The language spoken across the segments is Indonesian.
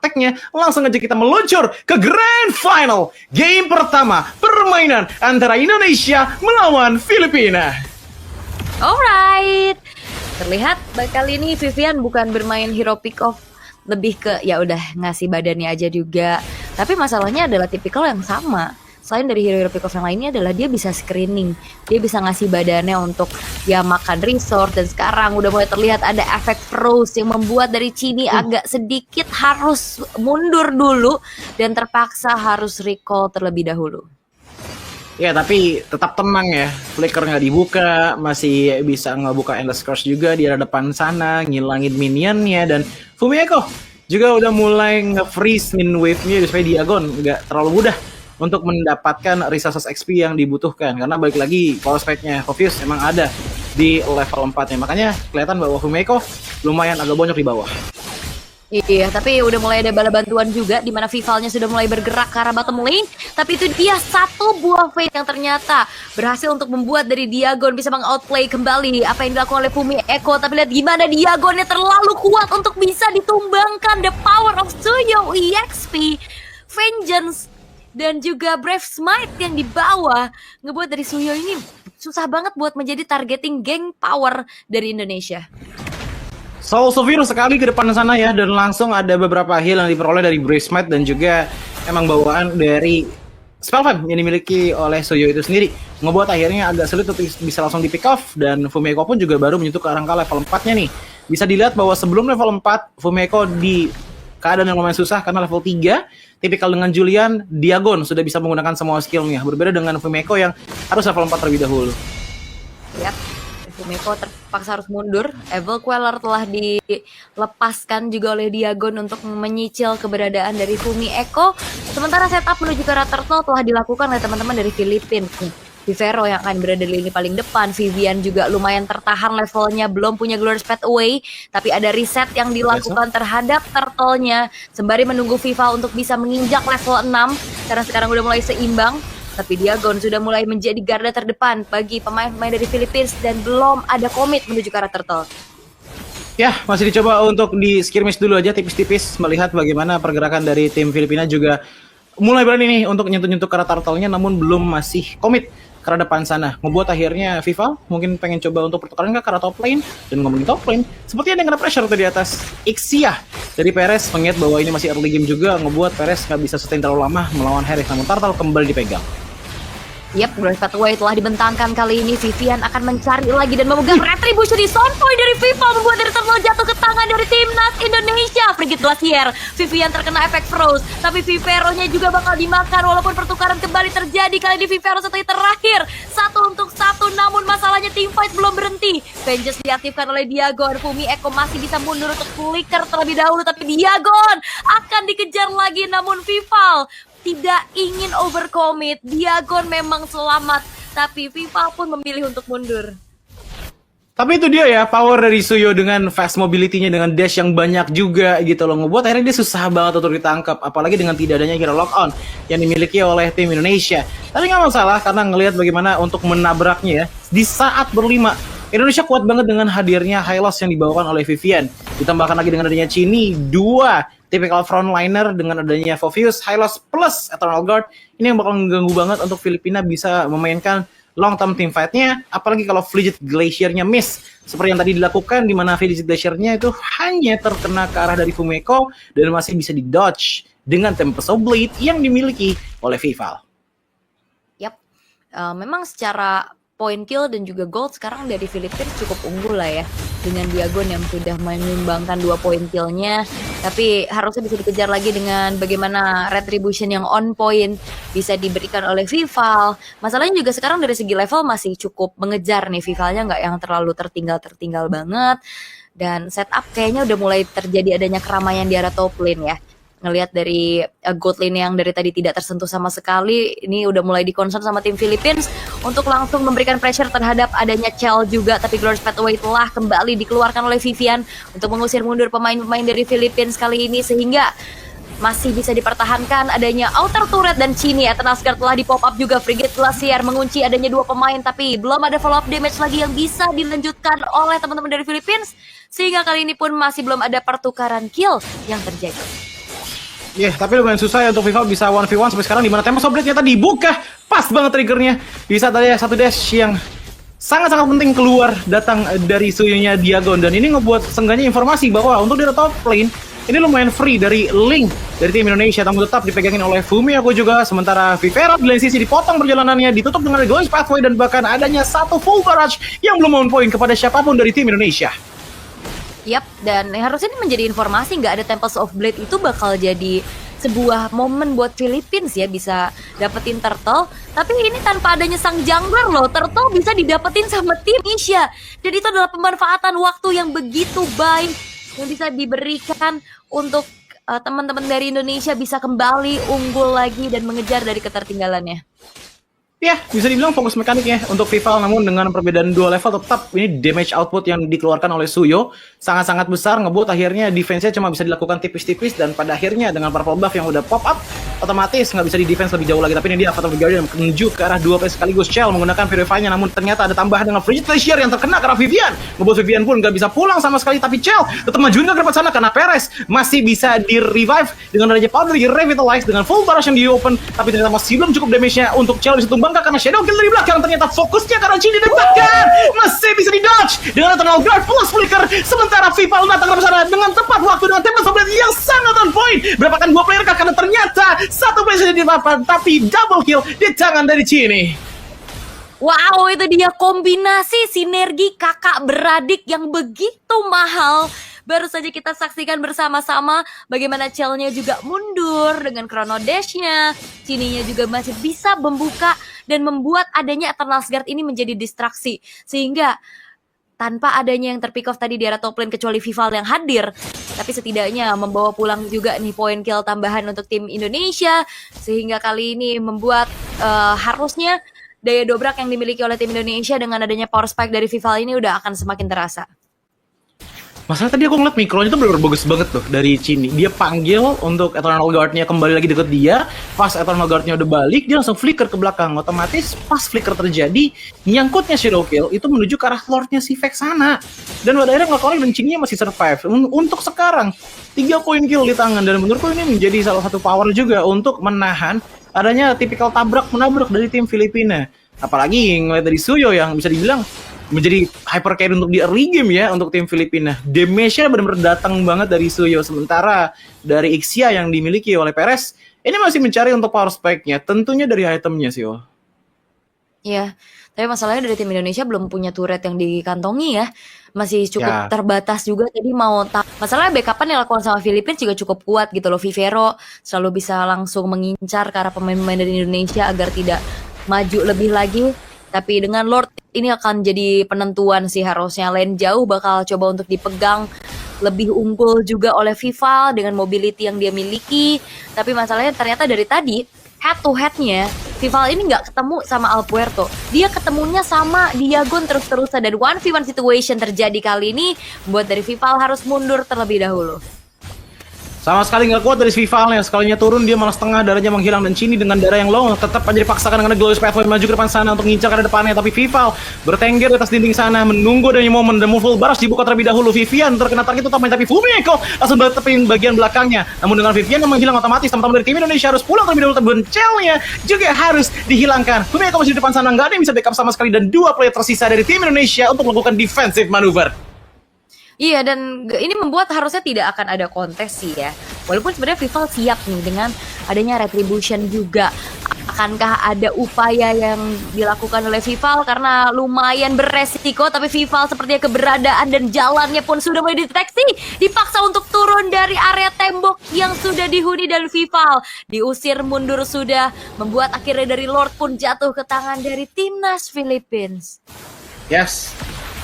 prakteknya, langsung aja kita meluncur ke Grand Final. Game pertama, permainan antara Indonesia melawan Filipina. Alright, terlihat kali ini Vivian bukan bermain hero pick off, lebih ke ya udah ngasih badannya aja juga. Tapi masalahnya adalah tipikal yang sama. Selain dari hero pick off yang lainnya adalah dia bisa screening, dia bisa ngasih badannya untuk ya makan resource. Dan sekarang udah mulai terlihat ada efek froze yang membuat dari Chini agak sedikit harus mundur dulu dan terpaksa harus recall terlebih dahulu. Ya tapi tetap tenang ya, flicker nggak dibuka, masih bisa ngebuka endless curse juga di depan sana, ngilangin minionnya. Dan Fumieko juga udah mulai nge-freeze min wave-nya supaya Diagon nggak terlalu mudah untuk mendapatkan resources XP yang dibutuhkan. Karena balik lagi, power spike-nya Fofius emang ada di level 4-nya. Makanya kelihatan bahwa Fumieko lumayan agak bonyok di bawah. Iya, tapi udah mulai ada bala bantuan juga di mana Vivalnya sudah mulai bergerak ke arah bottom lane. Tapi itu dia satu buah fate yang ternyata berhasil untuk membuat dari Diagon bisa meng-outplay kembali apa yang dilakukan oleh Fumieko. Tapi lihat gimana Diagonnya terlalu kuat untuk bisa ditumbangkan. The power of Suyo EXP, Vengeance, dan juga Brave Smite yang dibawa ngebuat dari Suyo ini susah banget buat menjadi targeting geng power dari Indonesia. Soul Severe sekali ke depan sana ya, dan langsung ada beberapa heal yang diperoleh dari Brave Smite dan juga emang bawaan dari Spellfam yang dimiliki oleh Suyo itu sendiri. Ngebuat akhirnya agak sulit untuk bisa langsung di pick off, dan Fumieko pun juga baru menyentuh ke rangka level 4-nya nih. Bisa dilihat bahwa sebelum level 4, Fumieko di keadaan yang lumayan susah karena level 3, tipikal dengan Julian, Diagon sudah bisa menggunakan semua skillnya. Berbeda dengan Fumieko yang harus level 4 terlebih dahulu. Yap, Fumieko terpaksa harus mundur. Evil Queller telah dilepaskan juga oleh Diagon untuk menyicil keberadaan dari Fumieko. Sementara setup menuju ke arah Turtle telah dilakukan oleh teman-teman dari Filipina. Vivero yang akan berada di lini paling depan. Vivian juga lumayan tertahan levelnya, belum punya Glorious Pathway, tapi ada reset yang dilakukan terhadap Turtle-nya sembari menunggu Viva untuk bisa menginjak level 6 karena sekarang udah mulai seimbang. Tapi Diagon sudah mulai menjadi garda terdepan bagi pemain-pemain dari Philippines dan belum ada komit menuju ke arah Turtle. Ya, masih dicoba untuk di skirmish dulu aja tipis-tipis, melihat bagaimana pergerakan dari tim Filipina juga mulai berani nih untuk nyentuh-nyentuh ke arah Turtle-nya, namun belum masih komit ke arah depan sana. Membuat akhirnya Vival mungkin pengen coba untuk pertukaran ke arah top lane. Dan ngomongin top lane, sepertinya ada kena pressure tadi atas Ixia dari Perez, mengingat bahwa ini masih early game juga, ngebuat Perez nggak bisa sustain terlalu lama melawan Harris, namun Turtle kembali dipegang. Yap, Glorious Pathway telah dibentangkan kali ini. Vivian akan mencari lagi dan memegang Retribution di sound point dari Viva, membuat dari Turtle jatuh ke tangan dari timnas Indonesia. Frigid Glacier, Vivian terkena efek froze, tapi Vivero-nya juga bakal dimakan walaupun pertukaran kembali terjadi. Kali ini Vivero setelah terakhir 1-1, namun masalahnya teamfight belum berhenti. Vengeance diaktifkan oleh Diagon. Fumieko masih bisa mundur untuk flicker terlebih dahulu, tapi Diagon akan dikejar lagi, namun Vival tidak ingin overcommit. Diagon memang selamat, tapi Viva pun memilih untuk mundur. Tapi itu dia ya, power dari Suyo dengan fast mobility-nya, dengan dash yang banyak juga gitu loh. Ngebuat akhirnya dia susah banget untuk ditangkap. Apalagi dengan tidak adanya hero lock-on yang dimiliki oleh tim Indonesia. Tapi nggak masalah, karena ngelihat bagaimana untuk menabraknya ya. Di saat berlima, Indonesia kuat banget dengan hadirnya Hylos yang dibawakan oleh Vivian. Ditambahkan lagi dengan adanya Chini, 2 typical frontliner dengan adanya Fofius, Hylos plus Eternal Guard. Ini yang bakal mengganggu banget untuk Filipina bisa memainkan long term team fight-nya, apalagi kalau Frigid Glacier-nya miss. Seperti yang tadi dilakukan, di mana Frigid Glacier-nya itu hanya terkena ke arah dari Fumieko dan masih bisa di-dodge dengan Tempest of Blade yang dimiliki oleh Vival. Yap, memang secara point kill dan juga gold sekarang dari Filipina cukup unggul lah ya, dengan Diagon yang sudah menyumbangkan 2 point kill-nya. Tapi harusnya bisa dikejar lagi dengan bagaimana retribution yang on point bisa diberikan oleh Vival. Masalahnya juga sekarang dari segi level masih cukup mengejar nih, Vivalnya nggak yang terlalu tertinggal banget. Dan setup kayaknya udah mulai terjadi adanya keramaian di arah top lane ya. Ngelihat dari gold lane yang dari tadi tidak tersentuh sama sekali, ini udah mulai di-concern sama tim Philippines untuk langsung memberikan pressure terhadap adanya Chell juga. Tapi Glorious Pathway telah kembali dikeluarkan oleh Vivian untuk mengusir mundur pemain-pemain dari Philippines kali ini, sehingga masih bisa dipertahankan adanya outer turret dan Chini. Eternal Guard telah di-pop up juga. Frigid Glacier mengunci adanya 2 pemain, tapi belum ada follow up damage lagi yang bisa dilanjutkan oleh teman-teman dari Philippines, sehingga kali ini pun masih belum ada pertukaran kill yang terjadi. Tapi lumayan susah ya untuk Vival bisa 1v1 sampai sekarang, dimana Tempest of Blade ternyata dibuka. Pas banget triggernya. Bisa tadi satu dash yang sangat-sangat penting keluar datang dari Suyo-nya Diagon. Dan ini ngebuat seenggaknya informasi bahwa untuk di top lane, ini lumayan free dari Link dari tim Indonesia, namun tetap dipegangin oleh Fumiako juga. Sementara Vivera di lane sisi dipotong perjalanannya, ditutup dengan Egoist Pathway, dan bahkan adanya satu full barrage yang belum on point kepada siapapun dari tim Indonesia. Yap, dan harusnya ini menjadi informasi nggak ada Tempest of Blade itu bakal jadi sebuah momen buat Philippines ya bisa dapetin Turtle. Tapi ini tanpa adanya sang jungler loh, Turtle bisa didapetin sama tim Indonesia. Dan itu adalah pemanfaatan waktu yang begitu baik yang bisa diberikan untuk teman-teman dari Indonesia bisa kembali unggul lagi dan mengejar dari ketertinggalannya. Ya, bisa dibilang fokus mekaniknya untuk Vival, namun dengan perbedaan 2 level tetap ini damage output yang dikeluarkan oleh Suyo sangat-sangat besar, ngebuat akhirnya defense-nya cuma bisa dilakukan tipis-tipis, dan pada akhirnya dengan purple buff yang udah pop up, otomatis nggak bisa di defense lebih jauh lagi. Tapi ini dia Avatar of the Guardian menuju ke arah 2 play sekaligus Shell menggunakan Purify-nya, namun ternyata ada tambahan dengan Frigid Glacier yang terkena karena Vivian, ngebuat Vivian pun nggak bisa pulang sama sekali. Tapi Shell tetap majuin ke depan sana karena Perez masih bisa di-revive dengan adanya power dari Revitalize dengan full barrage yang di-open, tapi ternyata masih belum cukup damage-nya untuk Shell bisa tumbangkan karena Shadow Kill dari belakang. Ternyata fokusnya karena Cini didekatkan, masih bisa di-dodge dengan Eternal Guard plus Flicker. Sementara Vival datang ke sana dengan tepat waktu dengan Tempest of Blade yang sangat on point. Berapakah 2 player kah? Karena ternyata satu player saja dipapan, tapi double kill di tangan dari Cini. Wow, itu dia kombinasi sinergi kakak beradik yang begitu mahal. Baru saja kita saksikan bersama-sama bagaimana Chell-nya juga mundur dengan Chrono Dash-nya. Cininya juga masih bisa membuka dan membuat adanya Eternal Guard ini menjadi distraksi. Sehingga tanpa adanya yang terpick off tadi di area top lane kecuali Vival yang hadir, tapi setidaknya membawa pulang juga nih poin kill tambahan untuk tim Indonesia. Sehingga kali ini membuat harusnya daya dobrak yang dimiliki oleh tim Indonesia dengan adanya power spike dari Vival ini udah akan semakin terasa. Masalah tadi aku ngeliat mikronya tuh bener-bener bagus banget tuh dari Cini. Dia panggil untuk Eternal Guard-nya kembali lagi deket dia. Pas Eternal Guard-nya udah balik, dia langsung flicker ke belakang. Otomatis pas flicker terjadi, nyangkutnya Shadow Kill itu menuju ke arah Lord-nya si Vex sana. Dan pada akhirnya ngelakuin dan Cini masih survive. Untuk sekarang, 3 poin kill di tangan. Dan menurutku ini menjadi salah satu power juga untuk menahan adanya tipikal tabrak-menabrak dari tim Filipina. Apalagi ngeliat dari Suyo yang bisa dibilang menjadi hyper carry untuk di early game ya untuk tim Filipina. Damage-nya benar-benar datang banget dari Suyo, sementara dari Ixia yang dimiliki oleh Perez ini masih mencari untuk power spike-nya, tentunya dari itemnya sih. Iya, tapi masalahnya dari tim Indonesia belum punya turret yang dikantongi ya. Masih cukup terbatas juga, jadi masalahnya backup-an yang dilakukan sama Filipina juga cukup kuat gitu loh. Vivero selalu bisa langsung mengincar ke arah pemain-pemain dari Indonesia agar tidak maju lebih lagi. Tapi dengan Lord ini akan jadi penentuan sih, harusnya lane jauh bakal coba untuk dipegang lebih unggul juga oleh Vival dengan mobility yang dia miliki. Tapi masalahnya ternyata dari tadi head to headnya Vival ini nggak ketemu sama Alpuerto, dia ketemunya sama Diagon terus-terusan, dan 1v1 situation terjadi kali ini membuat dari Vival harus mundur terlebih dahulu. Sama sekali nggak kuat dari Vival yang sekalinya turun dia malah setengah darahnya menghilang, dan Cini dengan darah yang low tetap aja dipaksakan dengan Glorious Pathway maju ke depan sana untuk ngincar ke depannya. Tapi Vival bertengger di atas dinding sana menunggu dari momen dan full baras dibuka terlebih dahulu. Vivian terkena target utama, tapi Fumiako langsung bertepin bagian belakangnya. Namun dengan Vivian yang menghilang, otomatis teman-teman dari tim Indonesia harus pulang terlebih dahulu, tapi Cell-nya juga harus dihilangkan. Fumiako masih di depan sana, nggak ada yang bisa backup sama sekali, dan 2 player tersisa dari tim Indonesia untuk melakukan defensive manuver. Iya, dan ini membuat harusnya tidak akan ada kontes sih ya. Walaupun sebenarnya Vival siap nih dengan adanya retribution juga. Akankah ada upaya yang dilakukan oleh Vival karena lumayan beresiko, tapi Vival sepertinya keberadaan dan jalannya pun sudah mulai dideteksi. Dipaksa untuk turun dari area tembok yang sudah dihuni, dan Vival diusir mundur sudah, membuat akhirnya dari Lord pun jatuh ke tangan dari timnas Philippines. Yes.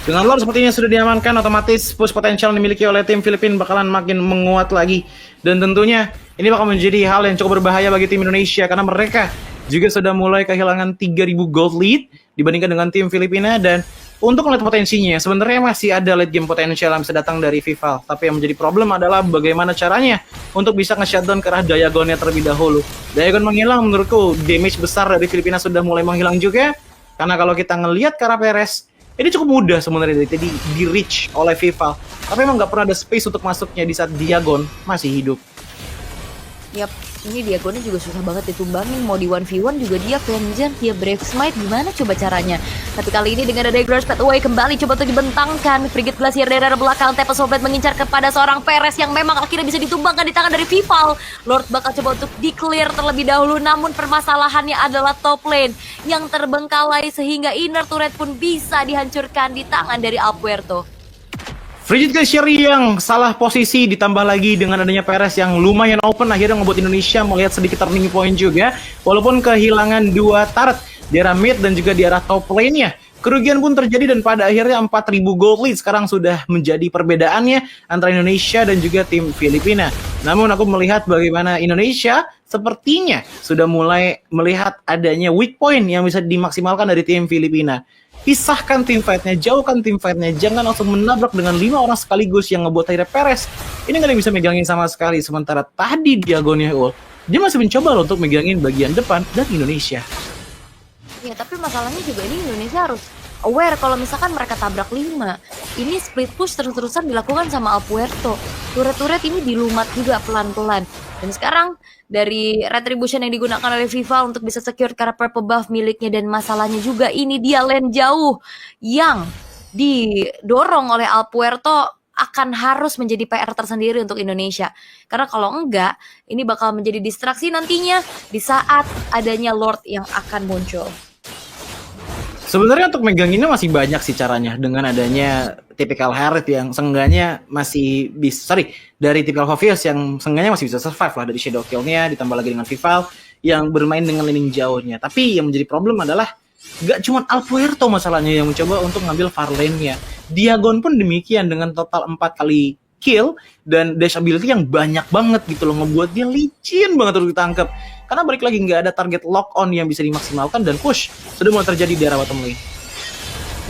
Dengan Lord sepertinya sudah diamankan, otomatis push potential yang dimiliki oleh tim Filipina bakalan makin menguat lagi. Dan tentunya ini bakal menjadi hal yang cukup berbahaya bagi tim Indonesia karena mereka juga sudah mulai kehilangan 3.000 gold lead dibandingkan dengan tim Filipina. Dan untuk melihat potensinya, sebenarnya masih ada late game potensial yang bisa datang dari Vival. Tapi yang menjadi problem adalah bagaimana caranya untuk bisa nge-shutdown ke arah Diagonnya terlebih dahulu. Diagon menghilang, menurutku damage besar dari Filipina sudah mulai menghilang juga. Karena kalau kita ngelihat ke arah Perez, ini cukup mudah sebenarnya jadi di reach oleh Vival. Tapi emang nggak pernah ada space untuk masuknya di saat Diagon masih hidup. Yap, ini Diagonnya juga susah banget ditumbangin. Mau di 1v1 juga dia Vengeance, dia Brave Smite, gimana coba caranya? Tapi kali ini dengan ada Grudge Pathway kembali coba untuk dibentangkan. Frigate Glacier dari arah belakang, Tempest of Blade mengincar kepada seorang Perez yang memang akhirnya bisa ditumbangkan di tangan dari Vival. Lord bakal coba untuk di-clear terlebih dahulu, namun permasalahannya adalah top lane yang terbengkalai sehingga inner turret pun bisa dihancurkan di tangan dari Alpuerto. Frigate Glacier yang salah posisi ditambah lagi dengan adanya Perez yang lumayan open akhirnya ngebuat Indonesia melihat sedikit turning point juga walaupun kehilangan 2 turret di arah mid dan juga di arah top lane-nya. Kerugian pun terjadi dan pada akhirnya 4.000 gold lead sekarang sudah menjadi perbedaannya antara Indonesia dan juga tim Filipina. Namun aku melihat bagaimana Indonesia sepertinya sudah mulai melihat adanya weak point yang bisa dimaksimalkan dari tim Filipina. Pisahkan tim fight-nya, jauhkan tim fight-nya, jangan langsung menabrak dengan 5 orang sekaligus yang ngebuat akhirnya Perez. Ini nggak ada yang bisa megangin sama sekali, sementara tadi Diagonnya dia masih mencoba loh untuk megangin bagian depan dan Indonesia. Ya, tapi masalahnya juga ini Indonesia harus aware kalau misalkan mereka tabrak 5. Ini split push terus-terusan dilakukan sama Alpuerto. Turret-turret ini dilumat juga pelan-pelan. Dan sekarang dari retribution yang digunakan oleh FIFA untuk bisa secure karena purple buff miliknya, dan masalahnya juga ini dia lane jauh yang didorong oleh Alpuerto akan harus menjadi PR tersendiri untuk Indonesia. Karena kalau enggak, ini bakal menjadi distraksi nantinya di saat adanya Lord yang akan muncul. Sebenarnya untuk meganginnya masih banyak sih caranya dengan adanya typical Herald yang seenggaknya masih bisa, dari typical Hovius yang seenggaknya masih bisa survive lah dari shadow kill-nya, ditambah lagi dengan Vival yang bermain dengan laning jauhnya. Tapi yang menjadi problem adalah gak cuma Alpuerto masalahnya yang mencoba untuk ngambil far lane-nya. Diagon pun demikian dengan total 4 kali kill dan dash ability yang banyak banget gitu loh, ngebuat dia licin banget untuk ditangkap. Karena balik lagi nggak ada target lock on yang bisa dimaksimalkan dan push sudah mulai terjadi di arah bottom lane.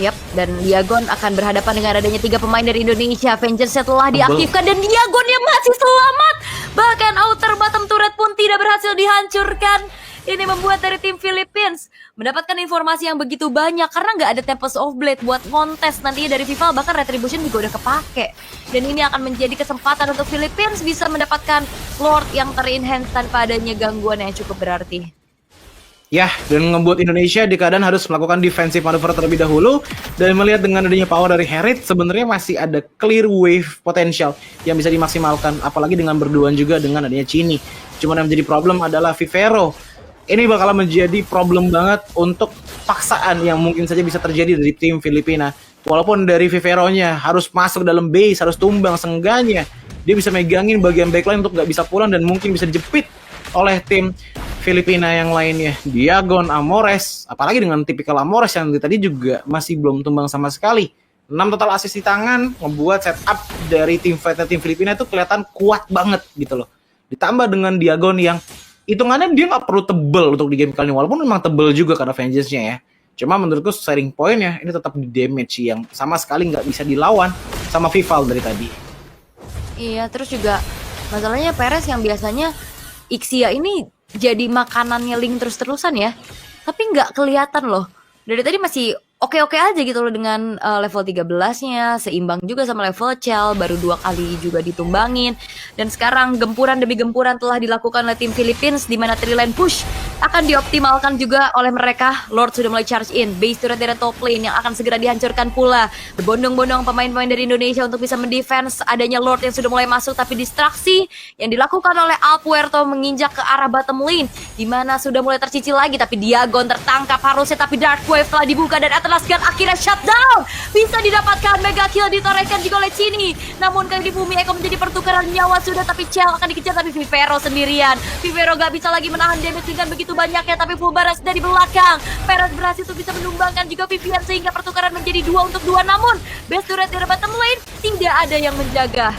Yap, dan Diagon akan berhadapan dengan adanya 3 pemain dari Indonesia. Vengeance telah diaktifkan dan Diagon yang masih selamat. Bahkan outer bottom turret pun tidak berhasil dihancurkan. Ini membuat dari tim Philippines mendapatkan informasi yang begitu banyak karena nggak ada Tempest of Blade buat kontes nantinya dari FIFA, bahkan Retribution juga udah kepake. Dan ini akan menjadi kesempatan untuk Philippines bisa mendapatkan Lord yang ter-enhance tanpa adanya gangguan yang cukup berarti. Ya, dan ngebuat Indonesia di keadaan harus melakukan defensive maneuver terlebih dahulu. Dan melihat dengan adanya power dari Herald, sebenarnya masih ada clear wave potential yang bisa dimaksimalkan. Apalagi dengan berduaan juga dengan adanya Chini. Cuman yang menjadi problem adalah Vivero. Ini bakal menjadi problem banget untuk paksaan yang mungkin saja bisa terjadi dari tim Filipina. Walaupun dari Vivero-nya harus masuk dalam base, harus tumbang, seenggaknya dia bisa megangin bagian backline untuk nggak bisa pulang dan mungkin bisa dijepit oleh tim Filipina yang lainnya. Diagon, Amores, apalagi dengan tipikal Amores yang tadi juga masih belum tumbang sama sekali. 6 total assist di tangan, membuat setup dari tim fighter tim Filipina itu kelihatan kuat banget gitu loh. Ditambah dengan Diagon yang hitungannya dia nggak perlu tebel untuk di game kali ini, walaupun memang tebel juga karena Vengeance-nya ya. Cuma menurutku sharing point-nya ini tetap di damage yang sama sekali nggak bisa dilawan sama Vival dari tadi. Iya, terus juga masalahnya Perez yang biasanya Ixia ini jadi makanannya Link terus-terusan ya. Tapi nggak kelihatan loh. Dari tadi masih oke-oke aja gitu loh dengan level 13-nya, seimbang juga sama level Chell, baru 2 kali juga ditumbangin. Dan sekarang gempuran demi gempuran telah dilakukan oleh tim Philippines, di mana tri lane push akan dioptimalkan juga oleh mereka. Lord sudah mulai charge in, base turret dari top lane yang akan segera dihancurkan pula. Berbondong-bondong pemain-pemain dari Indonesia untuk bisa mendefense adanya Lord yang sudah mulai masuk, tapi distraksi yang dilakukan oleh Alpuerto menginjak ke arah bottom lane, di mana sudah mulai tercicil lagi, tapi Diagon tertangkap harusnya, tapi Dark Wave telah dibuka dan Atlas Guard akhirnya shutdown. Bisa didapatkan mega kill ditorehkan juga oleh Chini. Namun kali di bumi Eko menjadi pertukaran nyawa sudah, tapi Chell akan dikejar, tapi Vivero sendirian. Vivero gak bisa lagi menahan damage dengan begitu banyaknya, tapi full baras dari belakang. Perez berhasil untuk bisa menumbangkan juga Vivian sehingga pertukaran menjadi 2 untuk 2. Namun base turret dari bottom lane tidak ada yang menjaga.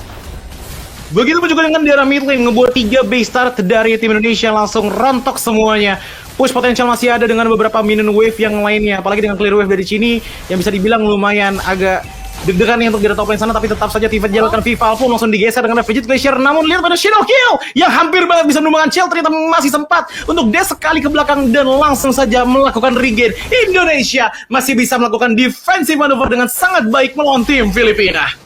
Begitu juga dengan di arah mid lane, ngebuat 3 base start dari tim Indonesia langsung rontok semuanya. Push potensial masih ada dengan beberapa minion wave yang lainnya, apalagi dengan clear wave dari Chini yang bisa dibilang lumayan agak deg-degan nih untuk di top lane sana, tapi tetap saja Tifa jalankan Vival pun langsung digeser dengan Frigate Glacier. Namun lihat pada Shadow Kill yang hampir banget bisa menumbangkan Chell, ternyata masih sempat untuk dash sekali ke belakang dan langsung saja melakukan regain. Indonesia masih bisa melakukan defensive maneuver dengan sangat baik melawan tim Filipina.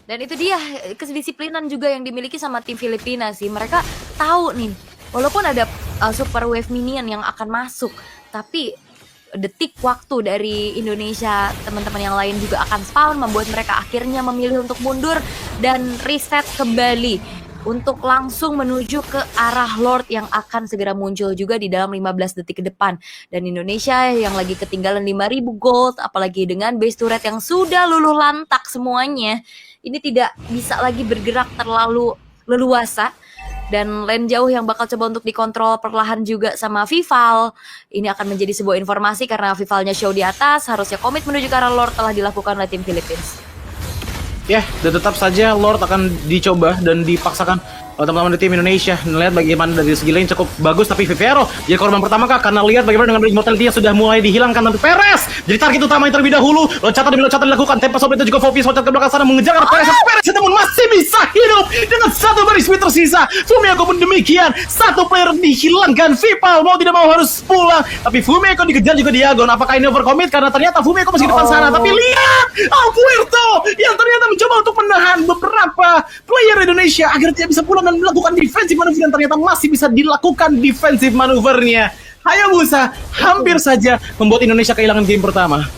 Dan itu dia kedisiplinan juga yang dimiliki sama tim Filipina sih. Mereka tahu nih, walaupun ada super wave minion yang akan masuk, tapi detik waktu dari Indonesia, teman-teman yang lain juga akan spawn, membuat mereka akhirnya memilih untuk mundur dan reset kembali untuk langsung menuju ke arah Lord yang akan segera muncul juga di dalam 15 detik ke depan. Dan Indonesia yang lagi ketinggalan 5.000 gold, apalagi dengan base turret yang sudah luluh lantak semuanya, ini tidak bisa lagi bergerak terlalu leluasa. Dan lane jauh yang bakal coba untuk dikontrol perlahan juga sama Vival. Ini akan menjadi sebuah informasi karena Vivalnya show di atas, harusnya komit menuju ke arah Lord telah dilakukan oleh tim Philippines. Ya, dan tetap saja Lord akan dicoba dan dipaksakan oleh teman-teman di tim Indonesia. Melihat bagaimana dari segi lane cukup bagus, tapi Vivero jadi korban pertama kah? Karena lihat bagaimana dengan immortality yang sudah mulai dihilangkan, tapi Perez jadi target utama yang terlebih dahulu. Loncatan demi loncatan dilakukan, tempo sobret dan juga Fovis loncat ke belakang sana mengejar Perez. Perez namun masih bisa hidup dengan satu baris speed tersisa. Fumiko pun demikian, satu player dihilangkan. Vival mau tidak mau harus pulang, tapi Fumiko dikejar juga Diagon. Apakah ini overcommit? Karena ternyata Fumiko masih di depan sana, tapi lihat Alpuerto yang ternyata mencoba untuk menahan beberapa player Indonesia agar tidak bisa pulang dan melakukan defensive maneuver, dan ternyata masih bisa dilakukan defensive manuvernya. Hayabusa hampir saja membuat Indonesia kehilangan game pertama.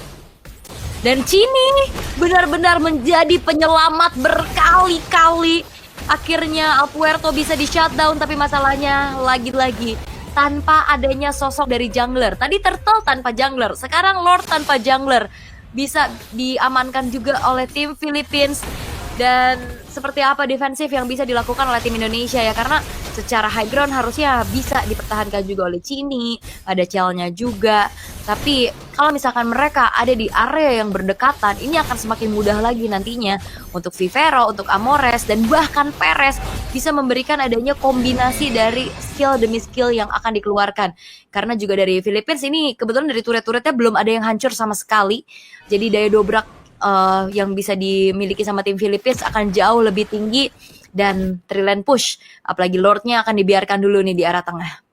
Dan Chini benar-benar menjadi penyelamat berkali-kali. Akhirnya Alpuerto bisa di shutdown, tapi masalahnya lagi-lagi tanpa adanya sosok dari jungler. Tadi Turtle tanpa jungler, sekarang Lord tanpa jungler. Bisa diamankan juga oleh tim Philippines. Dan seperti apa defensif yang bisa dilakukan oleh tim Indonesia ya, karena secara high ground harusnya bisa dipertahankan juga oleh Chini, ada Chelnya juga. Tapi kalau misalkan mereka ada di area yang berdekatan, ini akan semakin mudah lagi nantinya untuk Vivero, untuk Amores, dan bahkan Perez bisa memberikan adanya kombinasi dari skill demi skill yang akan dikeluarkan. Karena juga dari Philippines ini kebetulan dari turret-turretnya belum ada yang hancur sama sekali, jadi daya dobrak yang bisa dimiliki sama tim Philippines akan jauh lebih tinggi, dan trilane push, apalagi Lordnya akan dibiarkan dulu nih di arah tengah.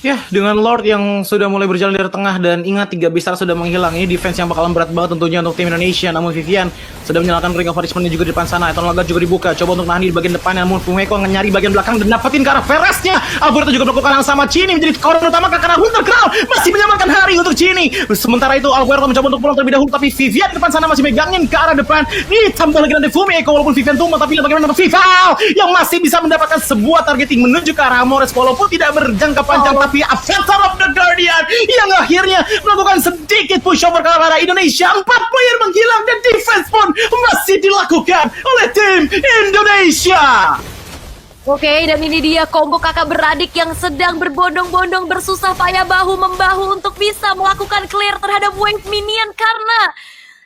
Ya, dengan Lord yang sudah mulai berjalan dari tengah dan ingat 3 besar sudah menghilang, ini defense yang bakalan berat banget tentunya untuk tim Indonesia. Namun Vivian sudah menyalakan ring of punishment juga di depan sana. Eton Lagat juga dibuka, coba untuk nahan di bagian depan, namun Fumiko nyari bagian belakang dan dapetin ke arah Pereznya. Alberto juga melakukan yang sama. Chini menjadi korban utama karena Winter Crown masih menyelamatkan hari untuk Chini. Sementara itu Alberto mencoba untuk pulang terlebih dahulu, tapi Vivian di depan sana masih megangin ke arah depan. Ditambah lagi nanti Fumiko, walaupun Vivian tumbang, tapi bagaimana Vival yang masih bisa mendapatkan sebuah targeting menuju ke arah Amores walaupun tidak berjangka panjang, tapi Avatar of the Guardian yang akhirnya melakukan sedikit pushover ke arah Indonesia. 4 player menghilang dan defense pun masih dilakukan oleh tim Indonesia. Oke, dan ini dia combo kakak beradik yang sedang berbondong-bondong bersusah payah bahu-membahu untuk bisa melakukan clear terhadap wave minion, karena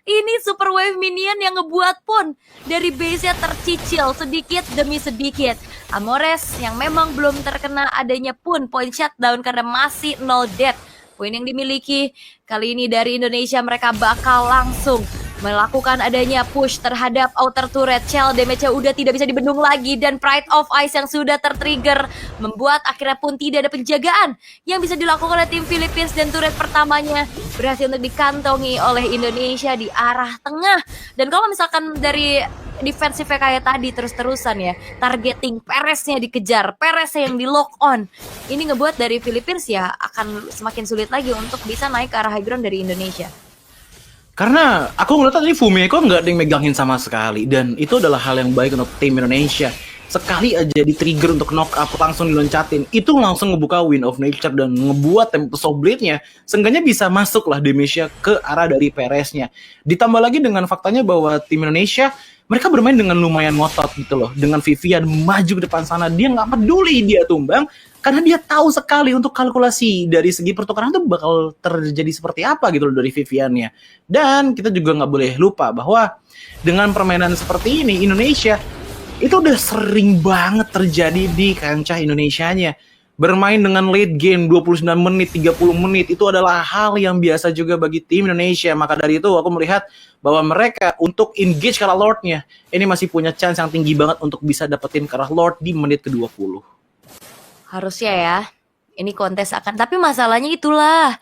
ini super wave minion yang ngebuat pun dari base-nya tercicil sedikit demi sedikit. Amores yang memang belum terkena adanya pun point shutdown karena masih 0 death. Poin yang dimiliki kali ini dari Indonesia, mereka bakal langsung melakukan adanya push terhadap outer turret. Shell damage-nya udah tidak bisa dibendung lagi, dan Pride of Ice yang sudah tertrigger membuat akhirnya pun tidak ada penjagaan yang bisa dilakukan oleh tim Philippines, dan turret pertamanya berhasil untuk dikantongi oleh Indonesia di arah tengah. Dan kalau misalkan dari defensifnya kayak tadi terus-terusan ya, targeting Pereznya dikejar, Pereznya yang di lock on, ini ngebuat dari Philippines ya akan semakin sulit lagi untuk bisa naik ke arah high ground dari Indonesia. Karena aku ngeliat tadi Fumiko nggak ada yang megangin sama sekali, dan itu adalah hal yang baik untuk tim Indonesia. Sekali aja di trigger untuk knock up langsung diloncatin, itu langsung ngebuka Wind of Nature dan ngebuat Tempest of Blade-nya seenggaknya bisa masuk lah damage-nya ke arah dari Pereznya. Ditambah lagi dengan faktanya bahwa tim Indonesia mereka bermain dengan lumayan ngotot gitu loh. Dengan Vivian maju ke depan sana, dia nggak peduli dia tumbang, karena dia tahu sekali untuk kalkulasi dari segi pertukaran itu bakal terjadi seperti apa gitu loh dari Viviannya. Dan kita juga nggak boleh lupa bahwa dengan permainan seperti ini, Indonesia itu udah sering banget terjadi di kancah Indonesianya. Bermain dengan late game 29 menit, 30 menit itu adalah hal yang biasa juga bagi tim Indonesia. Maka dari itu aku melihat bahwa mereka untuk engage ke arah Lord-nya ini masih punya chance yang tinggi banget untuk bisa dapetin ke arah Lord di menit ke-20. Harusnya ya, ini kontes akan, tapi masalahnya itulah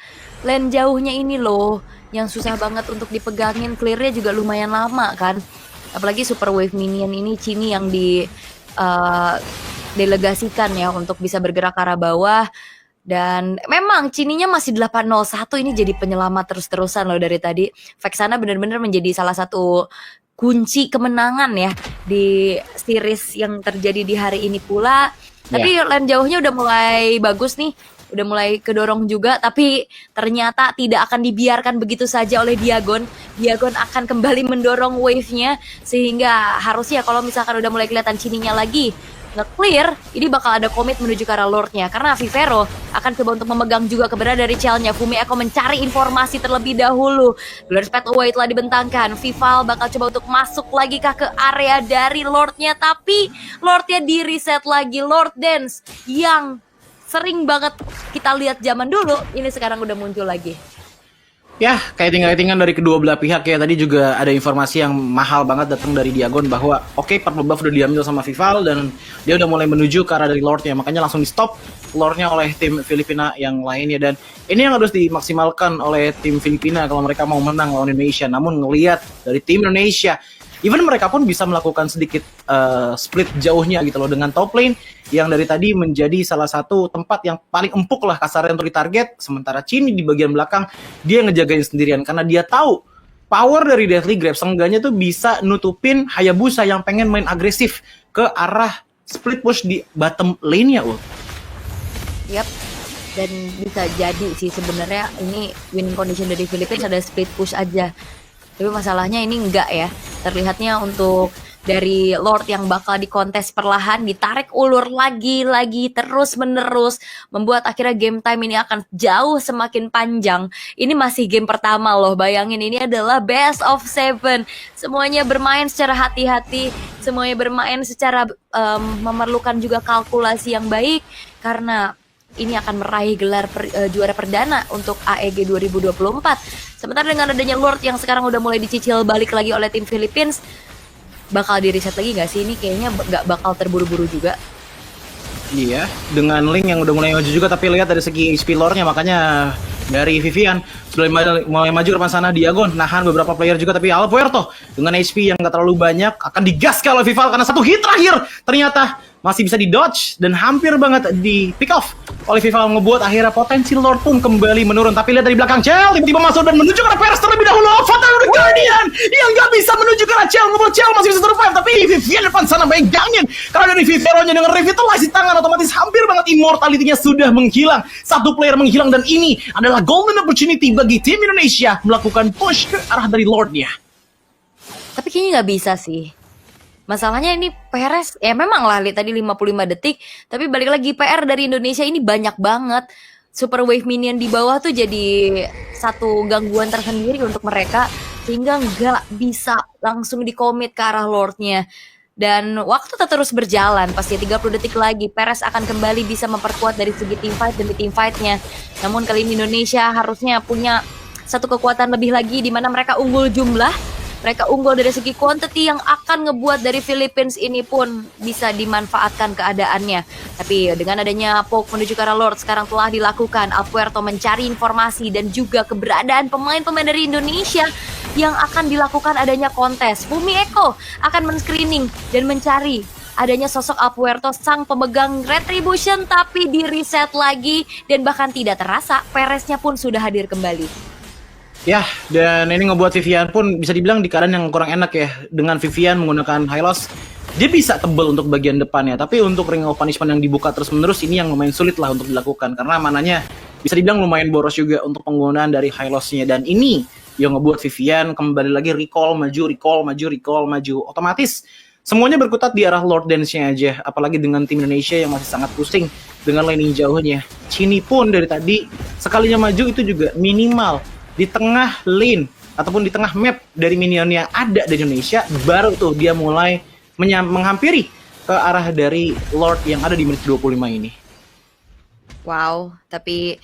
lane jauhnya ini loh yang susah banget untuk dipegangin, clearnya juga lumayan lama kan. Apalagi super wave minion ini Chini yang di delegasikan ya untuk bisa bergerak ke arah bawah. Dan memang Cininya masih 8-0-1, ini jadi penyelamat terus-terusan loh dari tadi. Vexana benar-benar menjadi salah satu kunci kemenangan ya di series yang terjadi di hari ini pula. Tapi lane jauhnya udah mulai bagus nih, udah mulai kedorong juga, tapi ternyata tidak akan dibiarkan begitu saja oleh Diagon. Diagon akan kembali mendorong wave-nya, sehingga harusnya kalau misalkan udah mulai kelihatan Cininya lagi nge-clear, ini bakal ada komit menuju ke arah Lordnya, karena Vivero akan coba untuk memegang juga keberadaan dari Chell-nya. Fumi Eko mencari informasi terlebih dahulu. Glorious Pathway telah dibentangkan. Vival bakal coba untuk masuk lagi kah ke area dari Lordnya, tapi Lordnya di reset lagi. Lord Dance yang sering banget kita lihat zaman dulu, ini sekarang udah muncul lagi. Ya, kayak tinggal-tinggal dari kedua belah pihak ya. Tadi juga ada informasi yang mahal banget datang dari Diagon bahwa oke, purple buff udah diambil sama Vival dan dia udah mulai menuju ke arah dari Lordnya. Makanya langsung di stop Lordnya oleh tim Filipina yang lainnya. Dan ini yang harus dimaksimalkan oleh tim Filipina kalau mereka mau menang lawan Indonesia. Namun ngelihat dari tim Indonesia, even mereka pun bisa melakukan sedikit split jauhnya gitu loh dengan top lane yang dari tadi menjadi salah satu tempat yang paling empuk lah kasarnya untuk ditarget. Sementara Cini di bagian belakang dia ngejagain sendirian karena dia tahu power dari Deathly Grab seenggaknya tuh bisa nutupin Hayabusa yang pengen main agresif ke arah split push di bottom lane-nya. Yap, dan bisa jadi sih sebenarnya ini winning condition dari Philippines ada split push aja. Tapi masalahnya ini enggak ya. Terlihatnya untuk dari Lord yang bakal dikontes perlahan, ditarik ulur lagi terus menerus, membuat akhirnya game time ini akan jauh semakin panjang. Ini masih game pertama loh, bayangin ini adalah best of 7. Semuanya bermain secara hati-hati, semuanya bermain secara memerlukan juga kalkulasi yang baik, karena ini akan meraih gelar juara perdana untuk AEG 2024. Sementara dengan adanya Lord yang sekarang udah mulai dicicil balik lagi oleh tim Philippines, bakal di reset lagi gak sih? Ini kayaknya gak bakal terburu-buru juga. Iya, dengan Link yang udah mulai maju juga, tapi lihat dari segi HP lore-nya, makanya dari Vivian sudah mulai maju ke depan sana. Diagon nahan beberapa player juga, tapi Alpuerto dengan HP yang gak terlalu banyak akan digas kalau Vival karena satu hit terakhir ternyata masih bisa di-dodge dan hampir banget di pick off oleh Vival, ngebuat akhirnya potensi Lord pun kembali menurun. Tapi lihat dari belakang Chell tiba-tiba masuk dan menuju ke arah Peres terlebih dahulu. Fatal dari Guardian yang gak bisa menuju ke arah Chell, ngebuat Chell masih bisa survive, tapi Vivian depan sana bayangin karena dari Vivero-nya dengan revitalize di tangan otomatis hampir banget immortality-nya sudah menghilang. Satu player menghilang dan ini adalah golden opportunity bagi tim Indonesia melakukan push ke arah dari Lord-nya. Tapi kayaknya gak bisa sih. Masalahnya ini Perez, ya memang lah tadi 55 detik, tapi balik lagi PR dari Indonesia ini banyak banget. Super Wave Minion di bawah tuh jadi satu gangguan tersendiri untuk mereka, sehingga nggak bisa langsung dikomit ke arah Lordnya. Dan waktu terus berjalan, pasti 30 detik lagi, Perez akan kembali bisa memperkuat dari segi team fight demi team fight-nya. Namun kali ini Indonesia harusnya punya satu kekuatan lebih lagi, di mana mereka unggul jumlah. Mereka unggul dari segi quantity yang akan ngebuat dari Philippines ini pun bisa dimanfaatkan keadaannya. Tapi dengan adanya poke menuju ke arah Lord sekarang telah dilakukan. Alpuerto mencari informasi dan juga keberadaan pemain-pemain dari Indonesia yang akan dilakukan adanya kontes. Fumi Eko akan men-screening dan mencari adanya sosok Alpuerto sang pemegang Retribution, tapi di reset lagi dan bahkan tidak terasa Pereznya pun sudah hadir kembali. Ya, dan ini ngebuat Vivian pun bisa dibilang di keadaan yang kurang enak ya. Dengan Vivian menggunakan Hylos, dia bisa tebel untuk bagian depannya. Tapi untuk Ring of Punishment yang dibuka terus-menerus, ini yang lumayan sulit lah untuk dilakukan. Karena mananya bisa dibilang lumayan boros juga untuk penggunaan dari Hylosnya. Dan ini yang ngebuat Vivian kembali lagi recall, maju. Otomatis semuanya berkutat di arah Lord Dance-nya aja. Apalagi dengan tim Indonesia yang masih sangat pusing dengan laning jauhnya. Cini pun dari tadi sekalinya maju itu juga minimal di tengah lane ataupun di tengah map dari minion yang ada di Indonesia, baru tuh dia mulai menghampiri ke arah dari Lord yang ada di menit 25 ini. Wow, tapi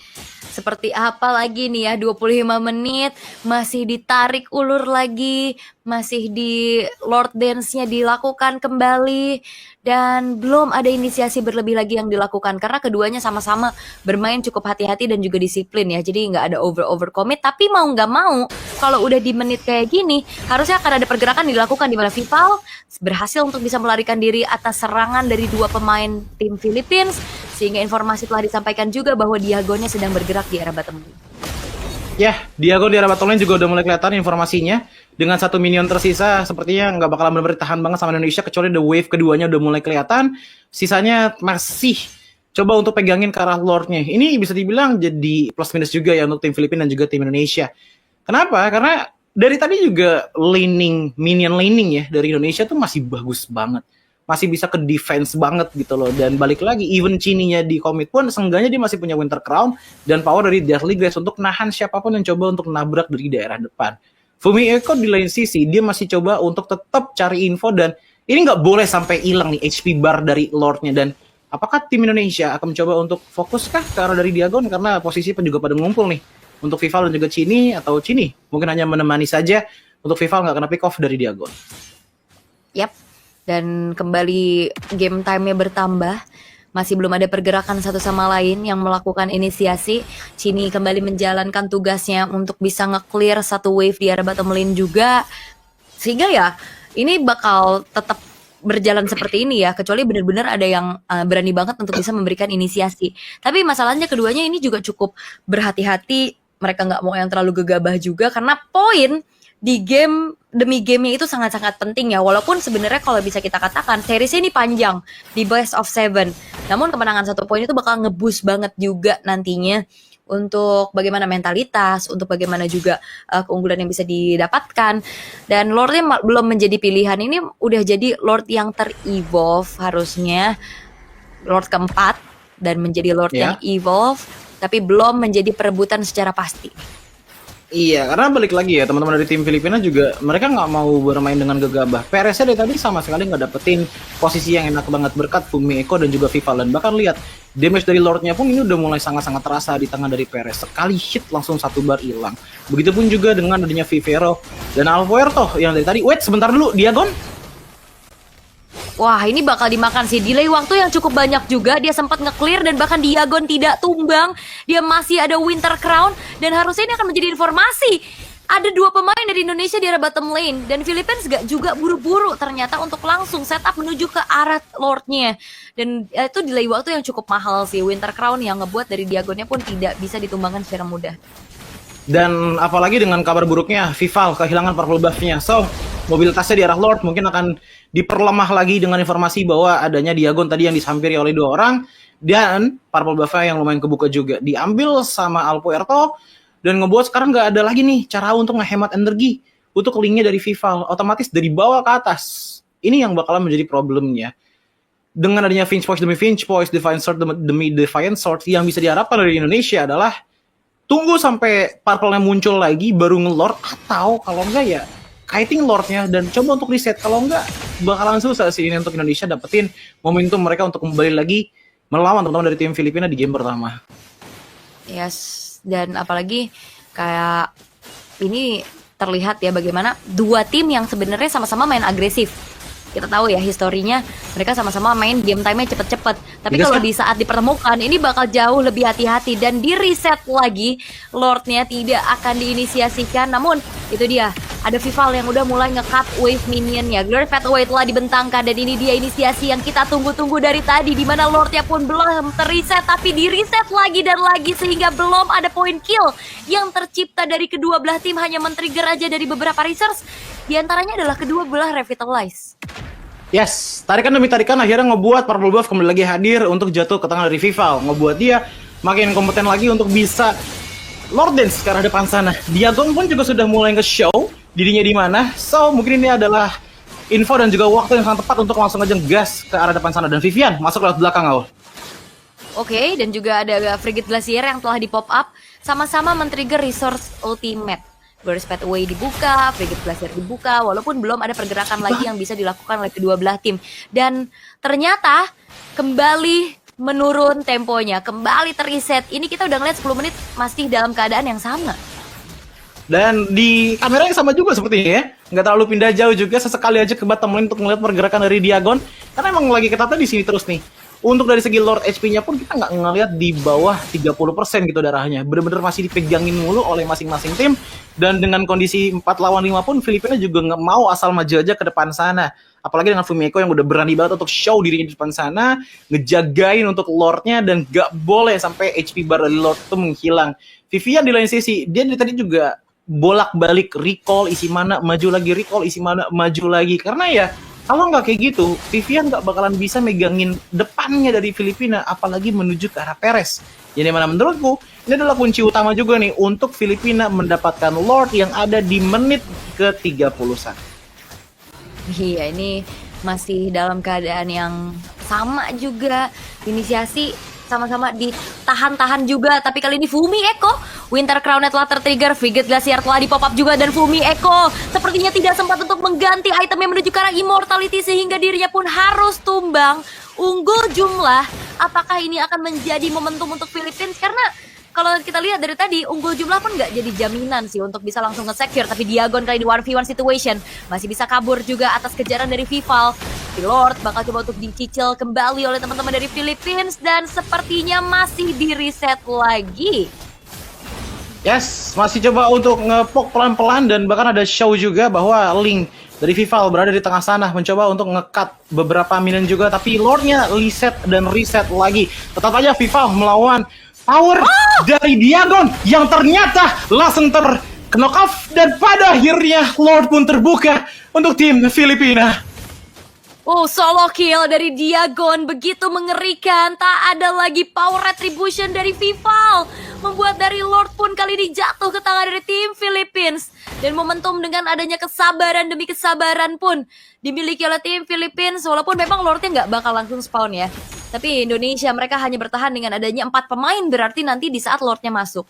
seperti apa lagi nih ya 25 menit masih ditarik ulur lagi, masih di Lord Dance-nya dilakukan kembali dan belum ada inisiasi berlebih lagi yang dilakukan karena keduanya sama-sama bermain cukup hati-hati dan juga disiplin ya. Jadi nggak ada over commit, tapi mau nggak mau kalau udah di menit kayak gini harusnya akan ada pergerakan dilakukan di mana Vival berhasil untuk bisa melarikan diri atas serangan dari dua pemain tim Philippines sehingga informasi telah disampaikan juga bahwa Diagonnya sedang bergerak di arah bottom lane. Ya, Diago di arah bottom lane juga udah mulai kelihatan informasinya. Dengan satu minion tersisa, sepertinya nggak bakalan benar-benar tahan banget sama Indonesia, kecuali the wave keduanya udah mulai kelihatan. Sisanya masih coba untuk pegangin ke arah Lordnya. Ini bisa dibilang jadi plus minus juga ya untuk tim Filipina dan juga tim Indonesia. Kenapa? Karena dari tadi juga minion laning ya dari Indonesia tuh masih bagus banget. Masih bisa ke defense banget gitu loh. Dan balik lagi, even Chininya di commit pun, seenggaknya dia masih punya Winter Crown dan power dari Deathly Grace untuk nahan siapapun yang coba untuk nabrak dari daerah depan. Fumi Eko di lain sisi, dia masih coba untuk tetap cari info dan ini nggak boleh sampai hilang nih HP bar dari Lordnya. Dan apakah tim Indonesia akan mencoba untuk fokuskah ke arah dari Diagon karena posisi juga pada ngumpul nih untuk Vival dan juga Chini, atau Chini mungkin hanya menemani saja untuk Vival nggak kena pick off dari Diagon. Yap, dan kembali game time-nya bertambah. Masih belum ada pergerakan satu sama lain yang melakukan inisiasi. Chini kembali menjalankan tugasnya untuk bisa nge-clear satu wave di arah bottom lane juga. Sehingga ya, ini bakal tetap berjalan seperti ini ya. Kecuali benar-benar ada yang berani banget untuk bisa memberikan inisiasi. Tapi masalahnya keduanya ini juga cukup berhati-hati. Mereka nggak mau yang terlalu gegabah juga. Karena poin di game demi gamenya itu sangat-sangat penting ya. Walaupun sebenarnya kalau bisa kita katakan series ini panjang di best of 7. Namun kemenangan 1 poin itu bakal nge-boost banget juga nantinya untuk bagaimana mentalitas, untuk bagaimana juga keunggulan yang bisa didapatkan. Dan Lordnya belum menjadi pilihan. Ini udah jadi Lord yang ter-evolve harusnya, Lord keempat, dan menjadi Lord yang evolve, tapi belum menjadi perebutan secara pasti. Iya, karena balik lagi ya teman-teman dari tim Filipina juga mereka nggak mau bermain dengan gegabah. PRS-nya dari tadi sama sekali nggak dapetin posisi yang enak banget berkat Fumi Eko dan juga Vival. Dan bahkan lihat damage dari Lordnya pun ini udah mulai sangat-sangat terasa di tangan dari PRS. Sekali hit langsung 1 bar hilang. Begitupun juga dengan adanya Vivero dan Alpuerto yang dari tadi. Wait, sebentar dulu, Diagon. Wah, ini bakal dimakan sih. Delay waktu yang cukup banyak juga. Dia sempat nge-clear dan bahkan Diagon tidak tumbang. Dia masih ada Winter Crown. Dan harusnya ini akan menjadi informasi. Ada 2 pemain dari Indonesia di arah bottom lane. Dan Philippines gak juga buru-buru ternyata untuk langsung setup menuju ke arah Lordnya. Dan itu delay waktu yang cukup mahal sih. Winter Crown yang ngebuat dari Diagonnya pun tidak bisa ditumbangkan secara mudah. Dan apalagi dengan kabar buruknya, Vival kehilangan purple buff-nya. So, mobilitasnya di arah Lord mungkin akan diperlemah lagi dengan informasi bahwa adanya Diagon tadi yang disampiri oleh 2 orang. Dan purple buff-nya yang lumayan kebuka juga diambil sama Alpuerto. Dan ngebuat sekarang nggak ada lagi nih cara untuk ngehemat energi untuk linknya dari Vival. Otomatis dari bawah ke atas. Ini yang bakalan menjadi problemnya. Dengan adanya Finch Voice demi Finch Voice, Defiant Sword demi Defiant Sword, yang bisa diharapkan dari Indonesia adalah tunggu sampai purple-nya muncul lagi baru nge-lord, atau kalau enggak ya kiting Lordnya dan coba untuk reset. Kalau enggak bakalan susah sih ini untuk Indonesia dapetin momentum mereka untuk kembali lagi melawan teman-teman dari tim Filipina di game pertama. Yes, dan apalagi kayak ini terlihat ya bagaimana 2 tim yang sebenarnya sama-sama main agresif. Kita tahu ya historinya mereka sama-sama main game time-nya cepet-cepet. Tapi kalau di saat dipertemukan ini bakal jauh lebih hati-hati dan di reset lagi. Lordnya tidak akan diinisiasikan. Namun itu dia, ada Vival yang udah mulai nge-cut wave minionnya. Glory Pathway telah dibentangkan dan ini dia inisiasi yang kita tunggu-tunggu dari tadi, dimana Lordnya pun belum terreset tapi di reset lagi dan lagi sehingga belum ada point kill yang tercipta dari kedua belah tim, hanya men-trigger aja dari beberapa research. Di antaranya adalah kedua belah revitalize. Yes, tarikan demi tarikan akhirnya ngebuat purple buff kembali lagi hadir untuk jatuh ke tangan dari Vival. Ngebuat dia makin kompeten lagi untuk bisa Lord Dance ke arah depan sana. Diagon pun juga sudah mulai nge-show dirinya di mana. So, mungkin ini adalah info dan juga waktu yang sangat tepat untuk langsung aja gas ke arah depan sana. Dan Vivian masuk lewat belakang, Aul. Oke, dan juga ada Frigate Glacier yang telah di pop up. Sama-sama men-trigger resource ultimate. Glorious Pathway dibuka, Frigate Glacier dibuka, walaupun belum ada pergerakan lagi yang bisa dilakukan oleh kedua belah tim. Dan ternyata kembali menurun temponya, kembali terreset. Ini kita udah ngeliat 10 menit masih dalam keadaan yang sama. Dan di kamera yang sama juga sepertinya ya. Nggak terlalu pindah jauh juga, sesekali aja ke bottom lane untuk melihat pergerakan dari Diagon. Karena emang lagi ketatnya di sini terus nih. Untuk dari segi Lord HP-nya pun kita nggak ngelihat di bawah 30% gitu darahnya. Bener-bener masih dipegangin mulu oleh masing-masing tim. Dan dengan kondisi 4 lawan 5 pun Filipina juga nggak mau asal maju aja ke depan sana. Apalagi dengan Fumiko yang udah berani banget untuk show dirinya di depan sana, ngejagain untuk Lordnya, dan nggak boleh sampai HP bar dari Lord itu menghilang. Vivian di lain sisi, dia dari tadi juga bolak-balik recall isi mana, maju lagi, recall isi mana, maju lagi. Karena ya kalau nggak kayak gitu, Vivian nggak bakalan bisa megangin depannya dari Filipina, apalagi menuju ke arah Perez. Jadi mana menurutku ini adalah kunci utama juga nih untuk Filipina mendapatkan Lord yang ada di menit ke-31. Iya, ini masih dalam keadaan yang sama juga. Inisiasi sama-sama ditahan-tahan juga, tapi kali ini Fumi Eko, Winter Crown telah tertrigger, Frigate Glacier telah di pop up juga, dan Fumi Eko sepertinya tidak sempat untuk mengganti itemnya menuju ke arah Immortality sehingga dirinya pun harus tumbang. Unggul jumlah, apakah ini akan menjadi momentum untuk Philippines? Karena kalau kita lihat dari tadi, unggul jumlah pun nggak jadi jaminan sih untuk bisa langsung nge-secure. Tapi Diagon kali di 1v1 situation masih bisa kabur juga atas kejaran dari Vival. Tapi Lord bakal coba untuk dicicil kembali oleh teman-teman dari Philippines, dan sepertinya masih di reset lagi. Yes, masih coba untuk ngepok pelan-pelan, dan bahkan ada show juga bahwa Link dari Vival berada di tengah sana mencoba untuk nge-cut beberapa minion juga, tapi Lordnya reset dan reset lagi. Tetap aja Vival melawan power dari Diagon yang ternyata langsung knock off, dan pada akhirnya Lord pun terbuka untuk tim Filipina. Oh, solo kill dari Diagon begitu mengerikan. Tak ada lagi power retribution dari Vival, membuat dari Lord pun kali ini jatuh ke tangan dari tim Philippines. Dan momentum dengan adanya kesabaran demi kesabaran pun dimiliki oleh tim Philippines. Walaupun memang Lordnya nggak bakal langsung spawn ya, tapi Indonesia mereka hanya bertahan dengan adanya 4 pemain. Berarti nanti di saat Lordnya masuk,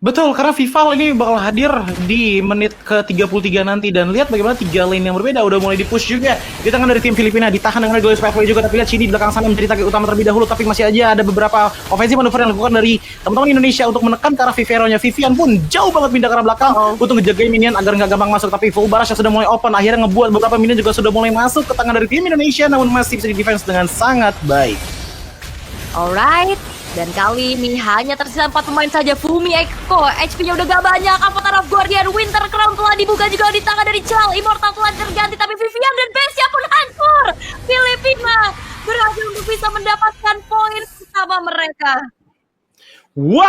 Betul, karena Vival ini bakal hadir di menit ke-33 nanti, dan lihat bagaimana 3 lane yang berbeda udah mulai di-push juga di tangan dari tim Filipina, ditahan dengan Glorious Pathway juga, tapi lihat Chidi di belakang sana menjadi target utama terlebih dahulu, tapi masih aja ada beberapa offensive manuver yang dilakukan dari teman-teman Indonesia untuk menekan ke arah Vivero-nya. Vivian pun jauh banget pindah ke arah belakang untuk ngejagain minion agar nggak gampang masuk, tapi full barrage sudah mulai open, akhirnya ngebuat beberapa minion juga sudah mulai masuk ke tangan dari tim Indonesia, namun masih bisa di-defense dengan sangat baik. alright. Dan kali ini hanya tersisa 4 pemain saja. Fumi Eko, HP-nya udah gak banyak. Avatar of Guardian, Winter Crown telah dibuka juga di tangan dari Chal. Immortal telah terganti, tapi Vivian dan Bessia pun hancur. Filipina berhasil untuk bisa mendapatkan poin pertama mereka. Wow!